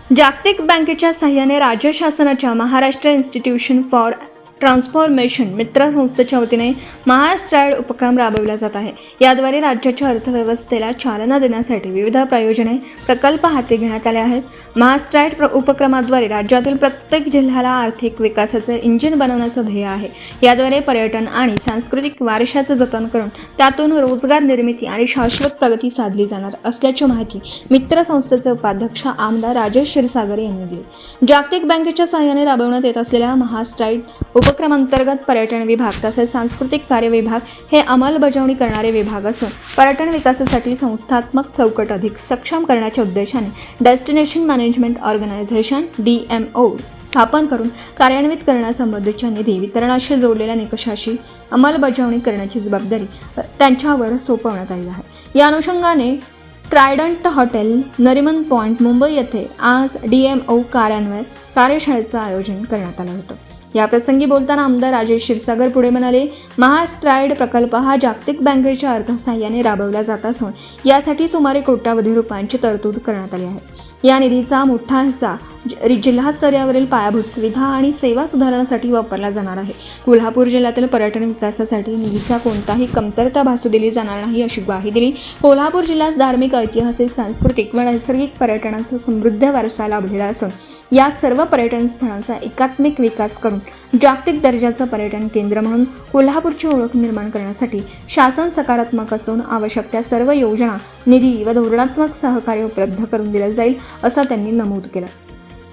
जागतिक बँकेच्या सहाय्याने राज्य शासनाच्या महाराष्ट्र इन्स्टिट्यूशन फॉर ट्रान्सफॉर्मेशन मित्र संस्थेच्या वतीने महास्ट्राईड उपक्रम राबविला जात आहे। याद्वारे राज्याच्या अर्थव्यवस्थेला चालना देण्यासाठी विविध प्रयोजने प्रकल्प हाती घेण्यात आले आहेत। महास्ट्राईड उपक्रमाद्वारे राज्यातील प्रत्येक जिल्ह्याला आर्थिक विकासाचे इंजिन बनवण्याचं ध्येय आहे। याद्वारे पर्यटन आणि सांस्कृतिक वारशाचे जतन करून त्यातून रोजगार निर्मिती आणि शाश्वत प्रगती साधली जाणार असल्याची माहिती मित्र संस्थेचे उपाध्यक्ष आमदार राजेश क्षीरसागर यांनी दिली। जागतिक बँकेच्या सहाय्याने राबवण्यात येत असलेल्या महास्ट्राईड उपक्रमांतर्गत पर्यटन विभाग तसेच सांस्कृतिक कार्य विभाग हे अंमलबजावणी करणारे विभाग असून पर्यटन विकासासाठी संस्थात्मक चौकट अधिक सक्षम करण्याच्या उद्देशाने डेस्टिनेशन मॅनेजमेंट ऑर्गनायझेशन DMO स्थापन करून कार्यान्वित करण्यासंबंधीच्या निधी वितरणाशी जोडलेल्या निकषाशी अंमलबजावणी करण्याची जबाबदारी त्यांच्यावर सोपवण्यात आली आहे। या अनुषंगाने Trident hotel Nariman point Mumbai येथे आज DMO कार्यान्वयन कार्यशाळेचं आयोजन करण्यात आलं होतं। याप्रसंगी बोलताना आमदार राजेश क्षीरसागर पुढे म्हणाले, महास्ट्राईड प्रकल्प हा जागतिक बँकेच्या अर्थसहाय्याने राबवला जात असून यासाठी सुमारे कोट्यावधी रुपयांची तरतूद करण्यात आली आहे। या निधीचा मोठा हिस्सा जिल्हा स्तरावरील पायाभूत सुविधा आणि सेवा सुधारण्यासाठी वापरला जाणार आहे। कोल्हापूर जिल्ह्यातील पर्यटन विकासासाठी निधीचा कोणताही कमतरता भासू दिली जाणार नाही अशी ग्वाही दिली। कोल्हापूर जिल्ह्यात धार्मिक, ऐतिहासिक, सांस्कृतिक व नैसर्गिक पर्यटनाचा समृद्ध वारसा लाभलेला असून या सर्व पर्यटन स्थळांचा एकात्मिक विकास करून जागतिक दर्जाचं पर्यटन केंद्र म्हणून कोल्हापूरची ओळख निर्माण करण्यासाठी शासन सकारात्मक असून आवश्यक त्या सर्व योजना, निधी व धोरणात्मक सहकार्य उपलब्ध करून दिलं जाईल असं त्यांनी नमूद केलं।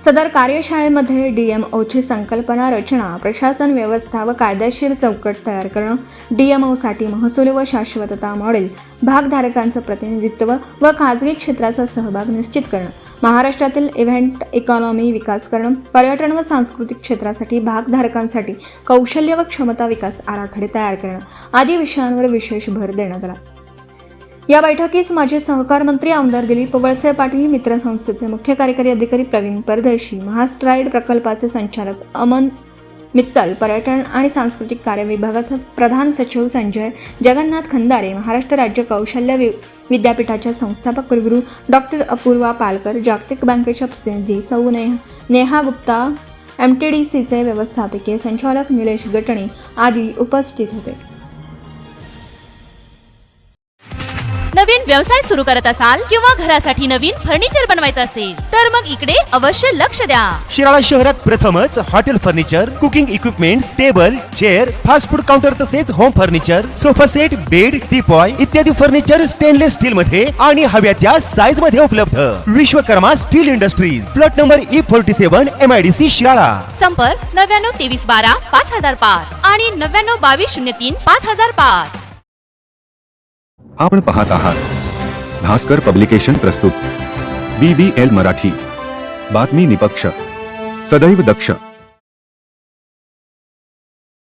सदर कार्यशाळेमध्ये DMOची संकल्पना रचना, प्रशासन व्यवस्था व कायदेशीर चौकट तयार करणं, DMOसाठी महसूल व शाश्वतता मॉडेल, भागधारकांचं प्रतिनिधित्व व खाजगी क्षेत्राचा सहभाग निश्चित करणं, महाराष्ट्रातील इव्हेंट इकॉनॉमी विकास करणं, पर्यटन व सांस्कृतिक क्षेत्रासाठी भागधारकांसाठी कौशल्य व क्षमता विकास आराखडे तयार करणं आदी विषयांवर विशेष भर देण्यात आला। या बैठकीस माजी सहकार मंत्री आमदार दिलीप वळसे पाटील, मित्र संस्थेचे मुख्य कार्यकारी अधिकारी प्रवीण परदेशी, महास्ट्राईड प्रकल्पाचे संचालक अमन मित्तल, पर्यटन आणि सांस्कृतिक कार्य विभागाचे प्रधान सचिव संजय जगन्नाथ खंदारे, महाराष्ट्र राज्य कौशल्य विद्यापीठाच्या संस्थापक कुलगुरू डॉक्टर अपूर्वा पालकर, जागतिक बँकेच्या प्रतिनिधी सौ नेहा गुप्ता, MTDCचे व्यवस्थापकीय संचालक निलेश गटणे आदी उपस्थित होते। नवीन व्यवसाय सुरू करत असाल किंवा घरासाठी नवीन फर्निचर बनवायचं असेल तर मग इकडे अवश्य लक्ष द्या। शिराळा शहरात प्रथमच hotel furniture, cooking equipments, table, chair, fast food counter तसेच home furniture, sofa set, bed, teapoy इत्यादी फर्निचर स्टेनलेस स्टील मध्ये आणि हव्या त्या साईज मध्ये उपलब्ध। Vishwakarma steel industries, plot number E47 MIDC Shirala. संपर्क 99 23 12 5005 आणि 99 22 03 5005। आपण पाहत आहात भास्कर पब्लिकेशन प्रस्तुत BBL मराठी, बातमी निपक्ष, सदैव दक्ष।